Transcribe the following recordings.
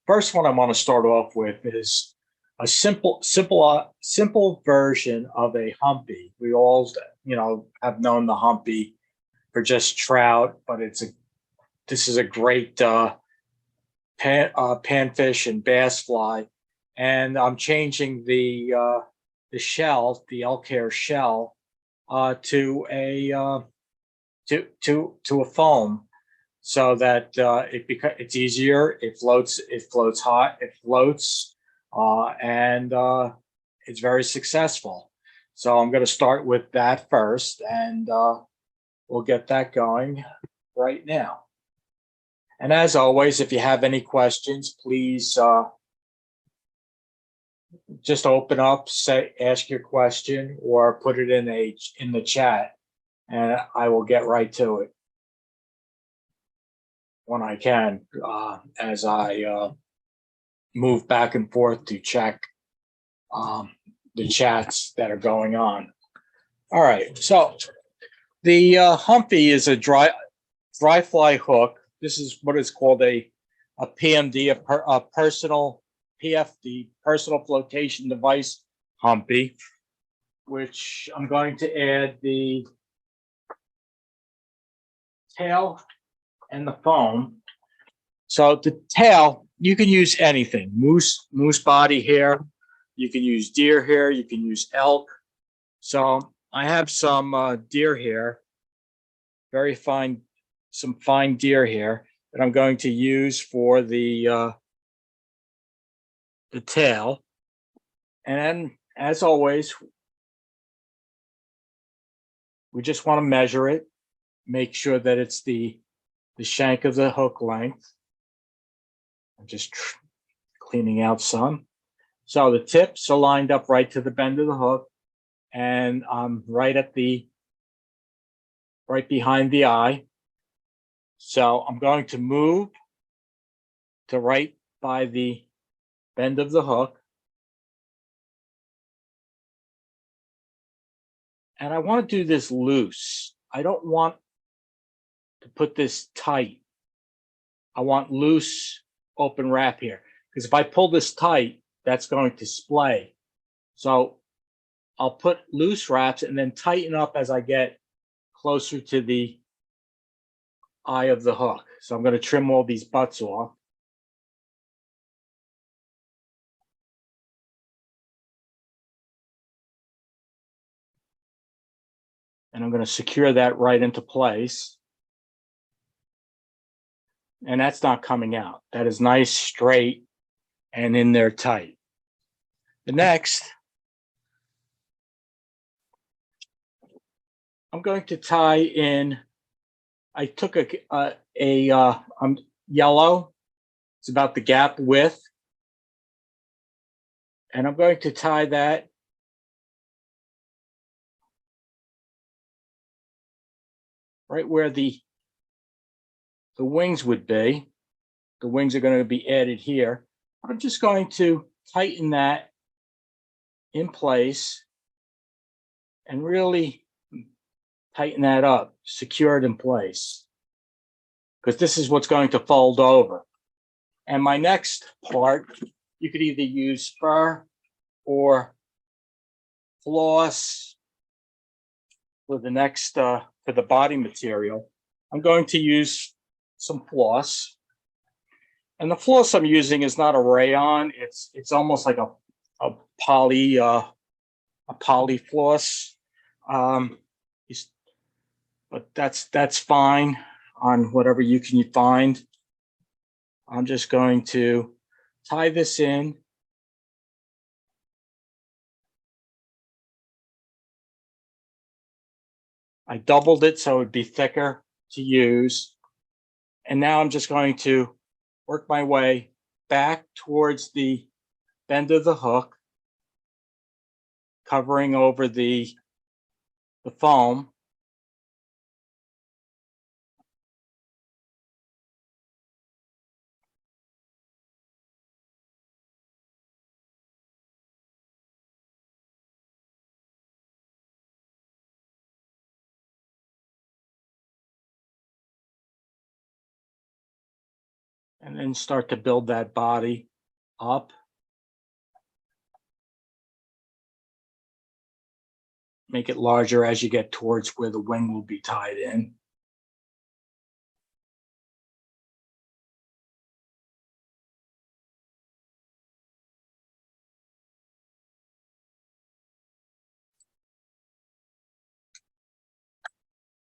first one I want to start off with is a simple version of a humpy. We all, have known the humpy for just trout, but this is a great panfish and bass fly, and I'm changing the shell, the elk hair shell, to a foam, so that it's easier. It floats. It floats hot. It floats, and it's very successful. So I'm going to start with that first, and we'll get that going right now. And as always, if you have any questions, please just open up, ask your question, or put it in the chat, and I will get right to it when I can, as I move back and forth to check the chats that are going on. All right, so the Humpy is a dry fly hook. This is what is called a PMD, a personal PFD, personal flotation device Humpy, which I'm going to add the tail and the foam. So the tail, you can use anything, moose body hair, you can use deer hair, you can use elk. So I have some deer hair, very fine, some fine deer hair that I'm going to use for the tail. And then, as always, we just want to measure it, make sure that it's the shank of the hook length. I'm just cleaning out some. So the tips are lined up right to the bend of the hook, and I'm right behind the eye. So I'm going to move to right by the bend of the hook. And I want to do this loose. I don't want to put this tight. I want loose open wrap here, because if I pull this tight, that's going to splay. So I'll put loose wraps and then tighten up as I get closer to the eye of the hook. So I'm going to trim all these butts off. And I'm going to secure that right into place. And that's not coming out. That is nice, straight, and in there tight. The next, I'm going to tie in. I took a yellow. It's about the gap width. And I'm going to tie that right where the wings would be. The wings are going to be added here. I'm just going to tighten that in place and really tighten that up, secure it in place, because this is what's going to fold over. And my next part, you could either use fur or floss for the next, for the body material. I'm going to use some floss. And the floss I'm using is not a rayon. It's almost like a poly floss. But that's fine on whatever you can find. I'm just going to tie this in. I doubled it so it would be thicker to use. And now I'm just going to work my way back towards the bend of the hook, covering over the foam. and then start to build that body up. Make it larger as you get towards where the wing will be tied in.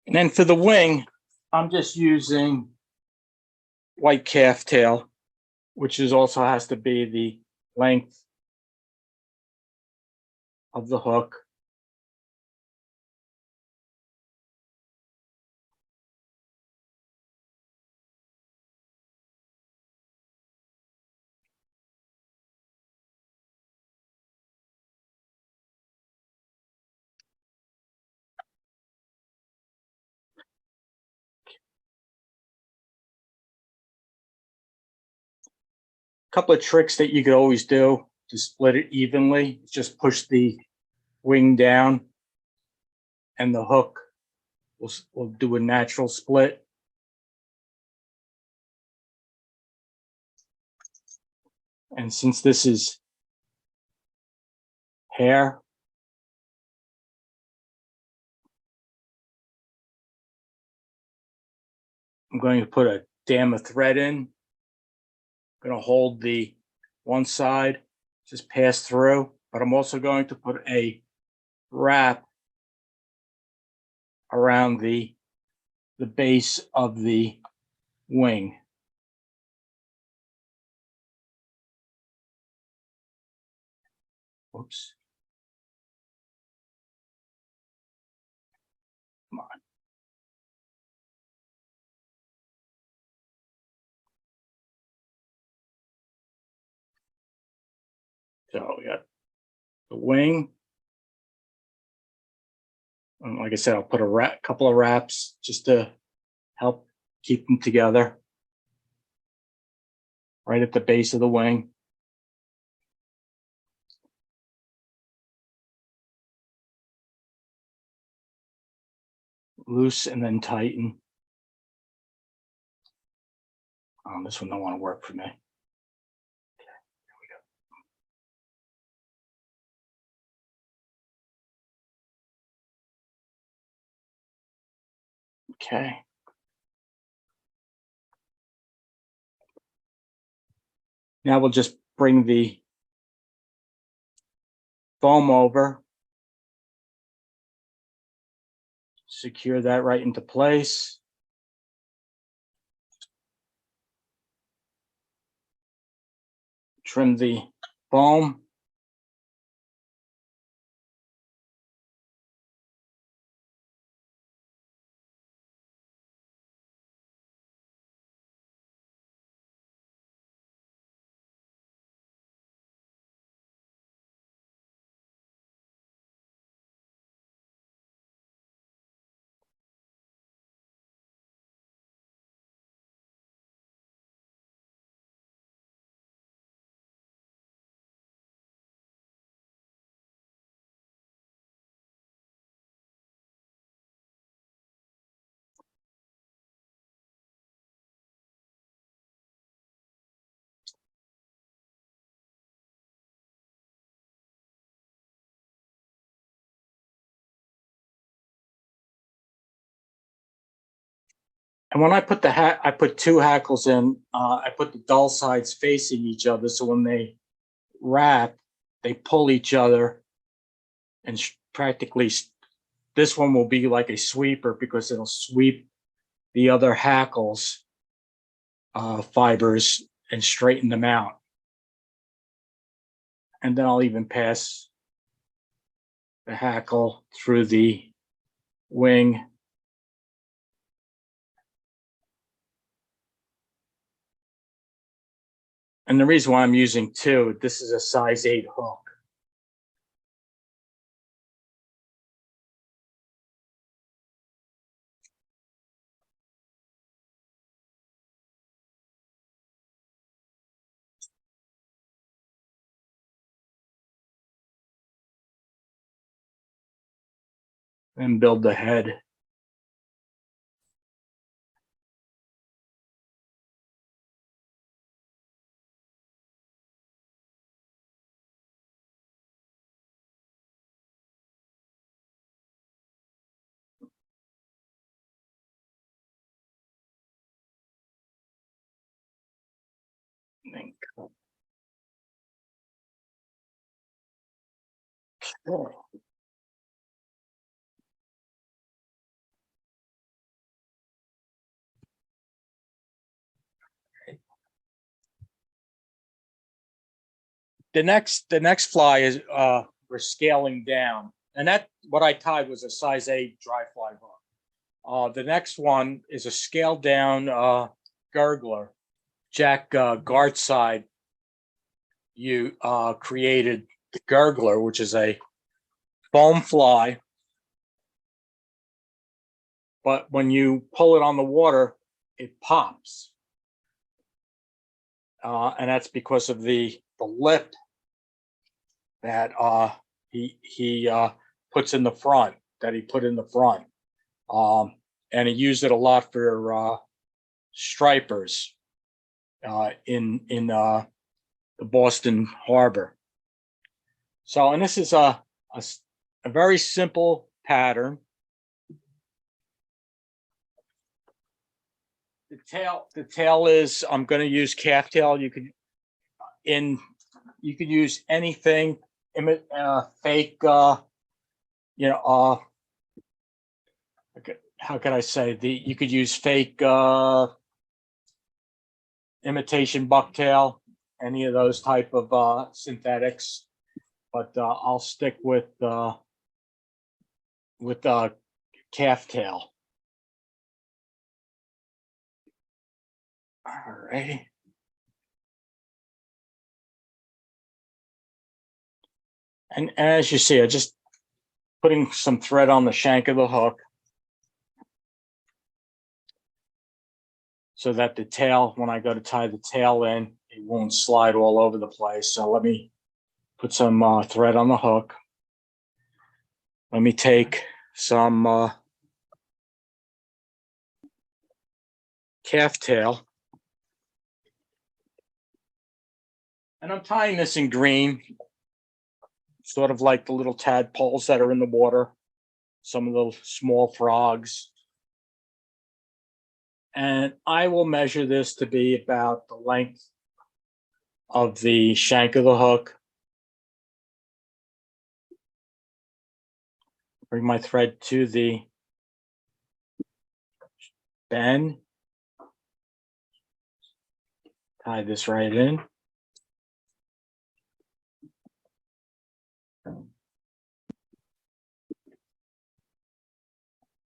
And then for the wing, I'm just using white calf tail, which is also has to be the length of the hook. Couple of tricks that you could always do to split it evenly. Just push the wing down and the hook will do a natural split. And since this is hair, I'm going to put a dam of thread in. I'm going to hold the one side, just pass through, but I'm also going to put a wrap around the base of the wing. Oops. Come on. So we got the wing. And like I said, I'll put a couple of wraps just to help keep them together right at the base of the wing. Loose and then tighten. This one don't want to work for me. Okay, here we go. Okay. Now we'll just bring the foam over. Secure that right into place. Trim the foam. And when I put I put two hackles in. I put the dull sides facing each other, so when they wrap, they pull each other, and practically this one will be like a sweeper because it'll sweep the other hackles fibers and straighten them out. And then I'll even pass the hackle through the wing. And the reason why I'm using two, this is a size 8 hook. And build the head. The next fly is we're scaling down, and that what I tied was a size 8 dry fly hook. The next one is a scaled down Gurgler. Jack Gartside, you created the Gurgler, which is a foam fly, but when you pull it on the water, it pops, and that's because of the lip that he puts in the front, that he put in the front, and he used it a lot for stripers in the Boston Harbor. So, and this is a very simple pattern. The tail is, I'm going to use calf tail. You could use anything, fake, how can I say, you could use fake imitation bucktail, any of those type of synthetics, but I'll stick with calf tail. All right. And as you see, I just putting some thread on the shank of the hook so that the tail, when I go to tie the tail in, it won't slide all over the place. So let me put some thread on the hook. Let me take some calf tail. And I'm tying this in green, sort of like the little tadpoles that are in the water, some of those small frogs. And I will measure this to be about the length of the shank of the hook. Bring my thread to the bend. Tie this right in.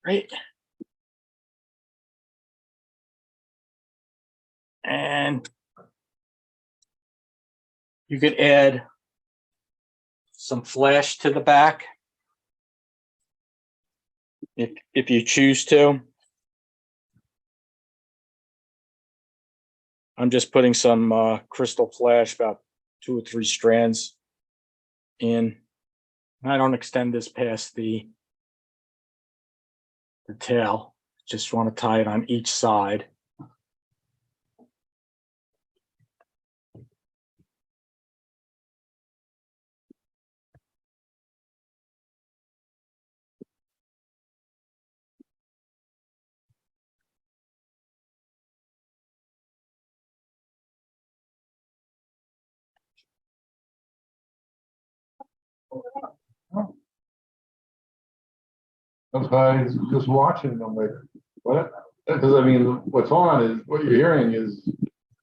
Right. And you could add some flash to the back if you choose to. I'm just putting some crystal flash, about 2 or 3 strands in. I don't extend this past the tail. Just want to tie it on each side. That's why I was just watching. I'm like, what? Because I mean, what's on is what you're hearing is,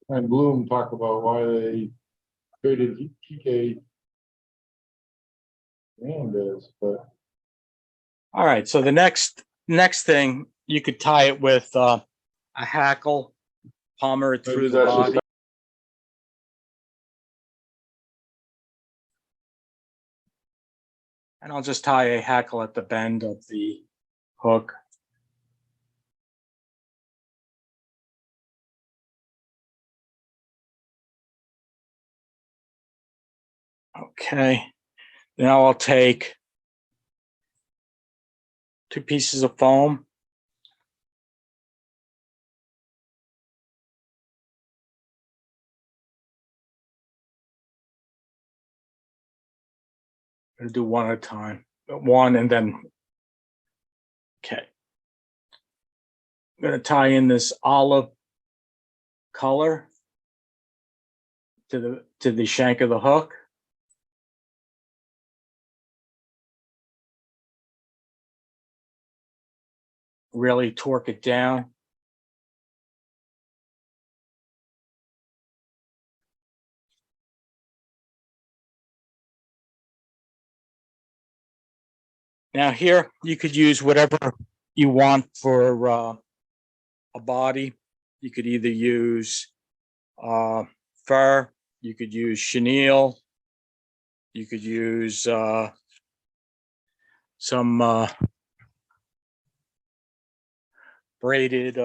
and Bloom talk about why they created TK is, but All right. So the next thing, you could tie it with a hackle, palmer it through the body. And I'll just tie a hackle at the bend of the hook. Okay. Now I'll take 2 pieces of foam. I'm going to do one at a time. One and then, okay. I'm going to tie in this olive color to the shank of the hook. really torque it down. Now here, you could use whatever you want for a body. You could either use fur, you could use chenille, you could use some braided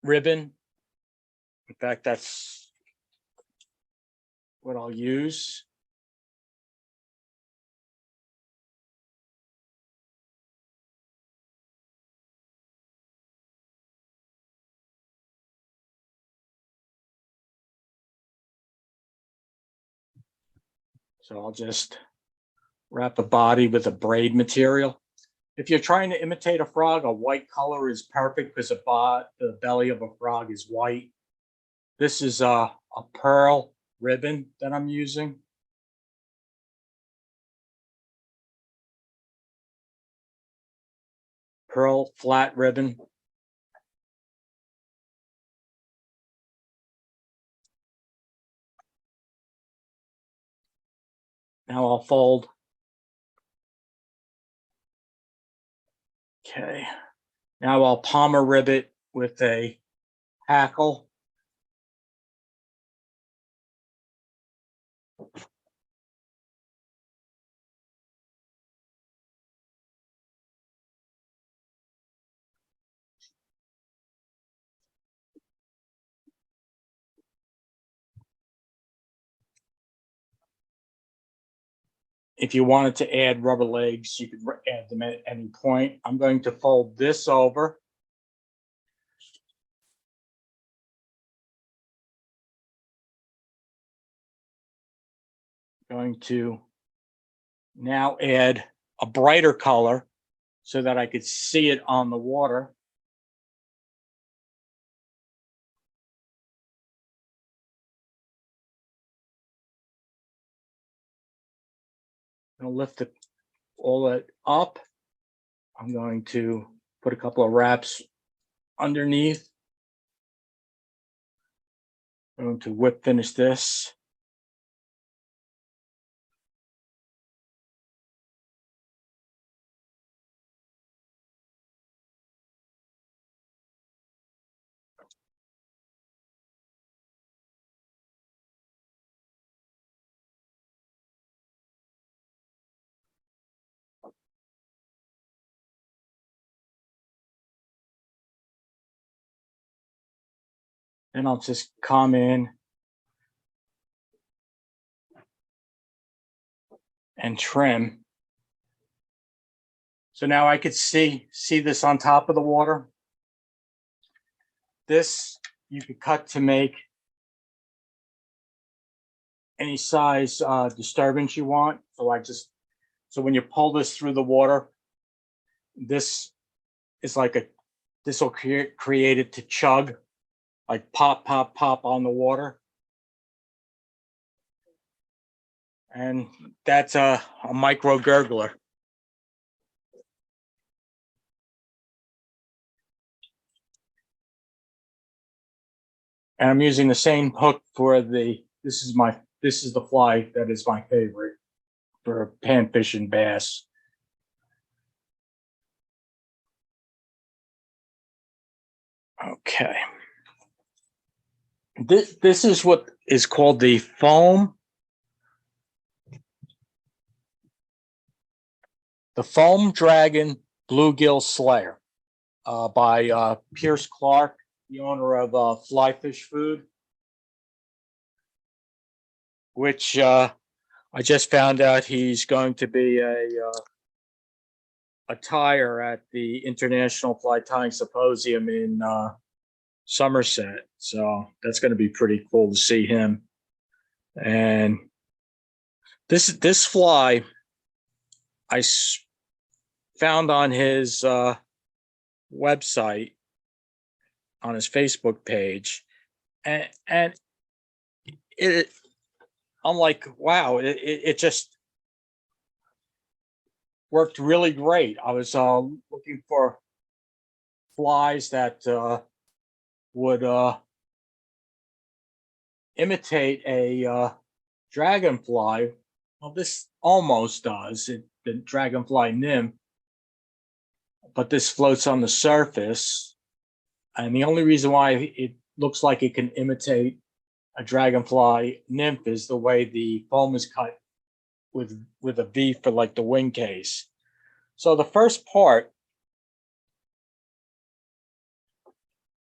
ribbon. In fact, that's what I'll use. So I'll just wrap the body with a braid material. If you're trying to imitate a frog, a white color is perfect because the belly of a frog is white. This is a pearl ribbon that I'm using. Pearl flat ribbon. Now I'll fold. Okay. Now I'll palmer ribbit with a hackle. If you wanted to add rubber legs, you could add them at any point. I'm going to fold this over. Going to now add a brighter color so that I could see it on the water. I'm going to lift all it up. I'm going to put a couple of wraps underneath. I'm going to whip finish this. Then I'll just come in and trim. So now I could see this on top of the water. This you could cut to make any size disturbance you want. So when you pull this through the water, this is like this will create it to chug, like pop, pop, pop on the water. And that's a micro gurgler. And I'm using the same hook for this is the fly that is my favorite for panfish and bass. Okay. This is what is called the Foam Dragon Bluegill Slayer by Pierce Clark, the owner of Fly Fish Food, which I just found out he's going to be a tyer at the International Fly Tying Symposium in Somerset. So that's going to be pretty cool to see him. And this fly I found on his website, on his Facebook page, and I'm like, wow, it just worked really great. I was looking for flies that would imitate a dragonfly. Well, this almost does it, the dragonfly nymph, but this floats on the surface. And the only reason why it looks like it can imitate a dragonfly nymph is the way the foam is cut with a V for like the wing case. So the first part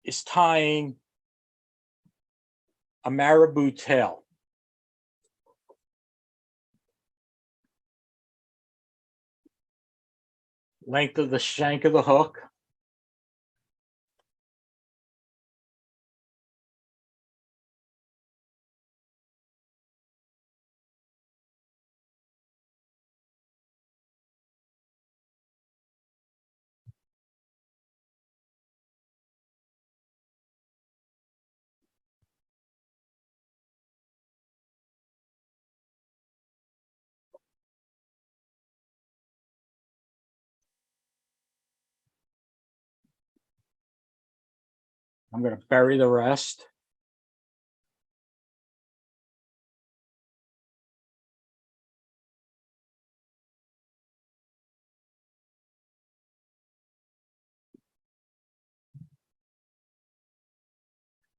is tying a marabou tail. Length of the shank of the hook. I'm going to bury the rest.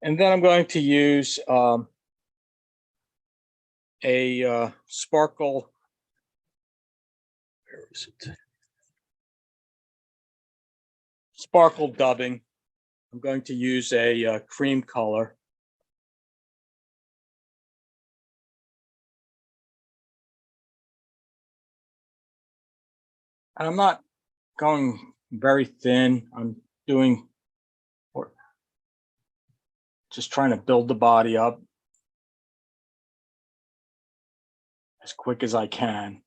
And then I'm going to use a sparkle. Where is it? Sparkle dubbing. I'm going to use a cream color. And I'm not going very thin. I'm doing, just trying to build the body up as quick as I can.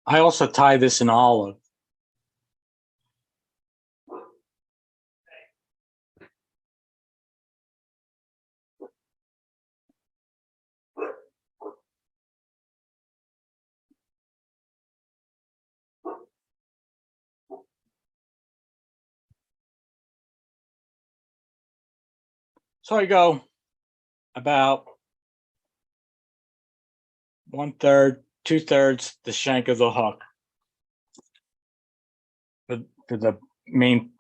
I also tie this in olive. So I go about 1/3, 2/3 the shank of the hook for the main,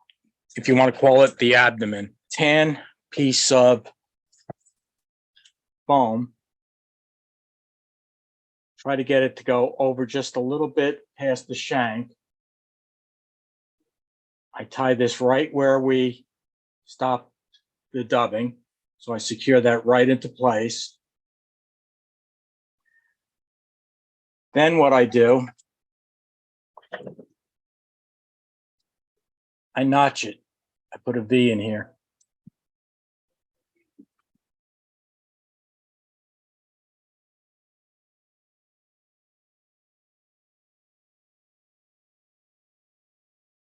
if you want to call it the abdomen. Tan piece of foam. Try to get it to go over just a little bit past the shank. I tie this right where we stop the dubbing. So I secure that right into place. Then what I do, I notch it. I put a V in here.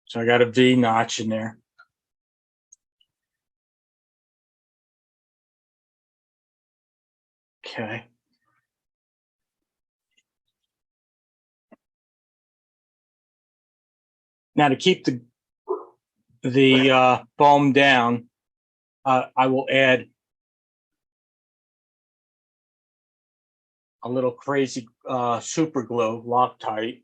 So I got a V notch in there. Okay. Now to keep the foam down, I will add a little crazy super glue, Loctite.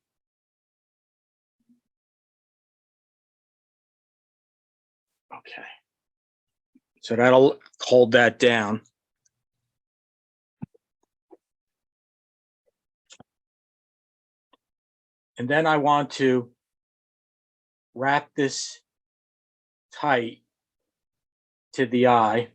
Okay. So that'll hold that down. And then I want to wrap this tight to the eye.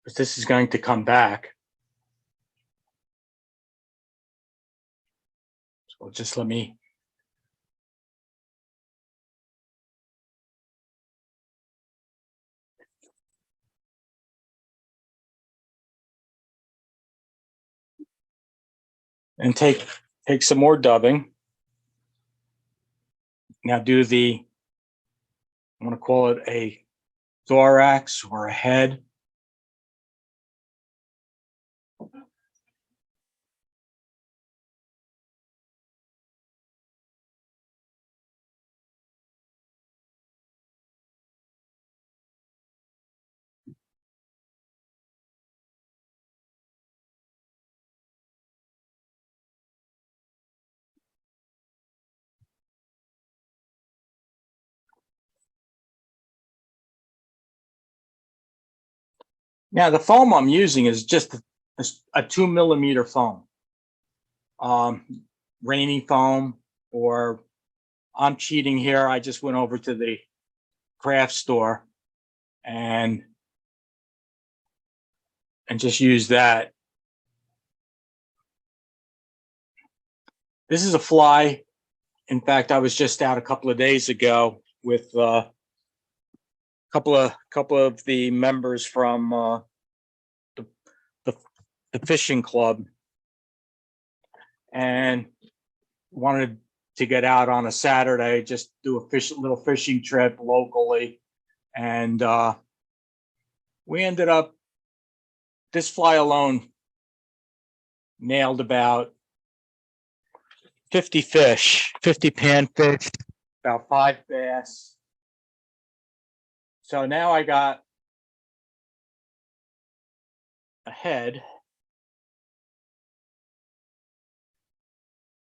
because this is going to come back. So just let me. And take some more dubbing. Now do the, I'm going to call it a thorax or a head. Now the foam I'm using is just a 2 millimeter foam, rainy foam, or I'm cheating here. I just went over to the craft store and just used that. This is a fly. In fact, I was just out a couple of days ago with a couple of the members from the fishing club, and wanted to get out on a Saturday, just do a little fishing trip locally, and we ended up, this fly alone nailed about 50 fish, 50 panfish, about 5 bass. So now I got a head.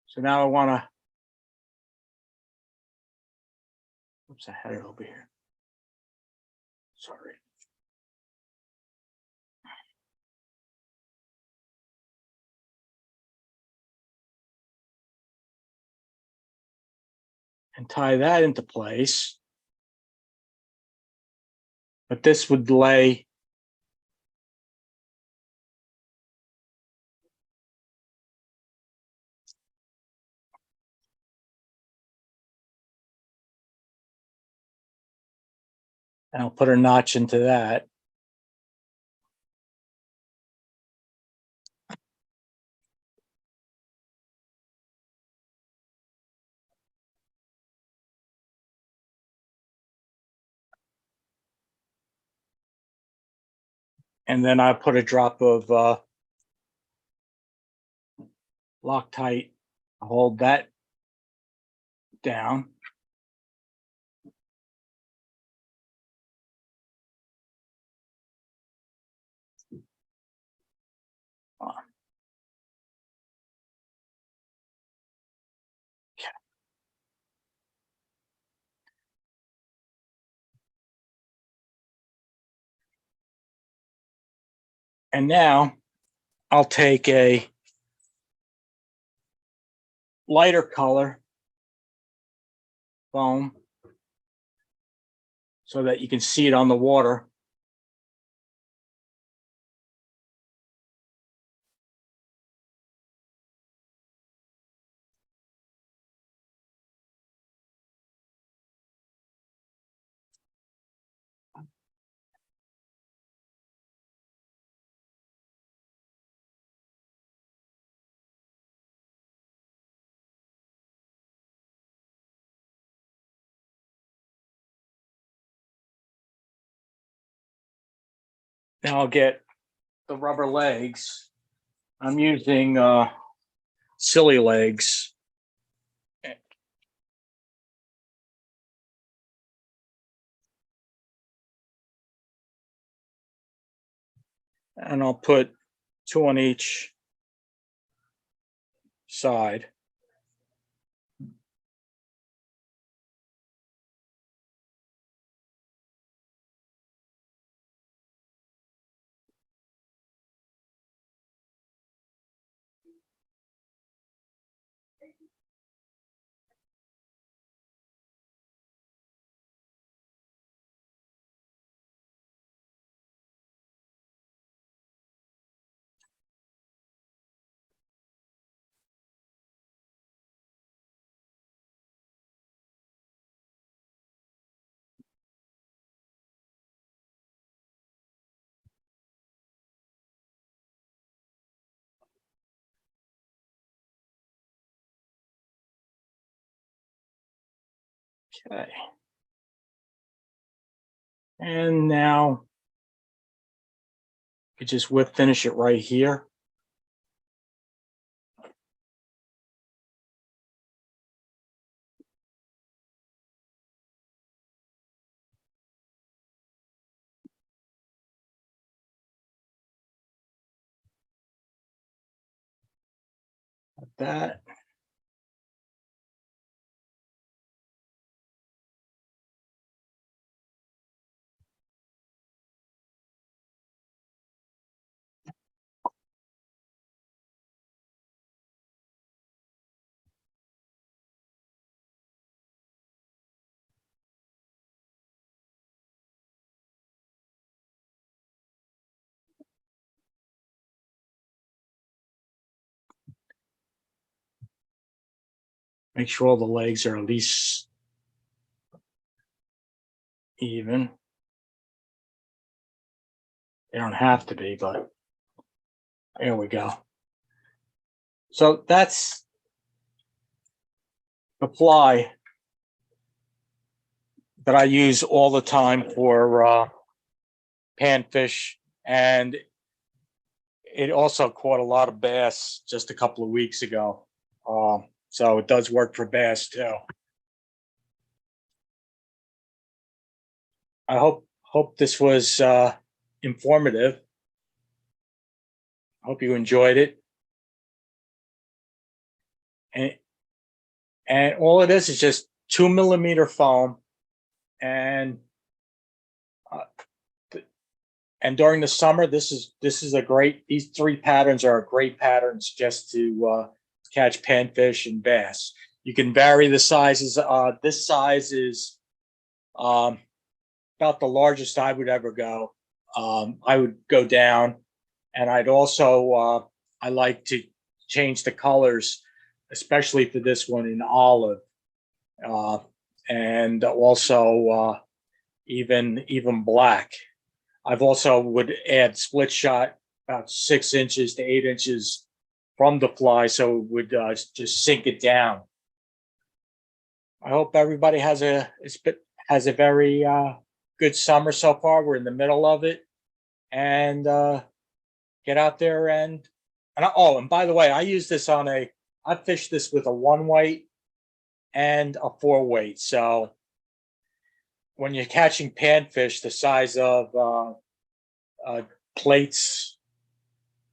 So now I want to, oops, I had it over here. Sorry. And tie that into place. But this would lay and I'll put a notch into that. And then I put a drop of Loctite, hold that down. And now I'll take a lighter color foam so that you can see it on the water. Now I'll get the rubber legs. I'm using silly legs. And I'll put 2 on each side. Okay. And now you just whip finish it right here. Like that. Make sure all the legs are at least even. They don't have to be, but there we go. So that's the fly that I use all the time for panfish, and it also caught a lot of bass just a couple of weeks ago. So it does work for bass too. I hope this was informative. Hope you enjoyed it. And all it is just 2mm foam, and during the summer, this is a great. These three patterns are great patterns just to catch panfish and bass. You can vary the sizes. This size is about the largest I would ever go. I would go down, and I'd also I like to change the colors, especially for this one in olive, and also even black. I've also would add split shot about 6 inches to 8 inches from the fly, so it would just sink it down. I hope everybody has a very good summer so far. We're in the middle of it, and get out there and and by the way, I use this I fished this with a 1 weight and a 4 weight. So when you're catching panfish the size of plates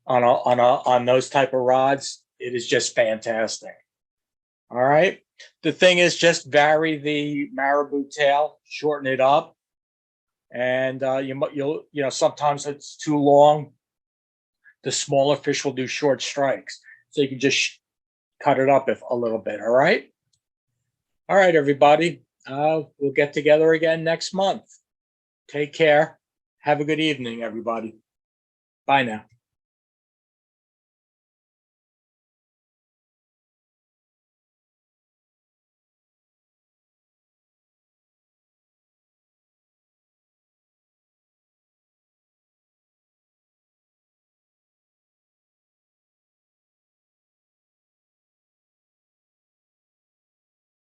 on those type of rods, it is just fantastic. All right. The thing is, just vary the marabou tail, shorten it up, and you'll sometimes it's too long. The smaller fish will do short strikes, so you can just cut it up a little bit. All right. All right, everybody. We'll get together again next month. Take care. Have a good evening, everybody. Bye now.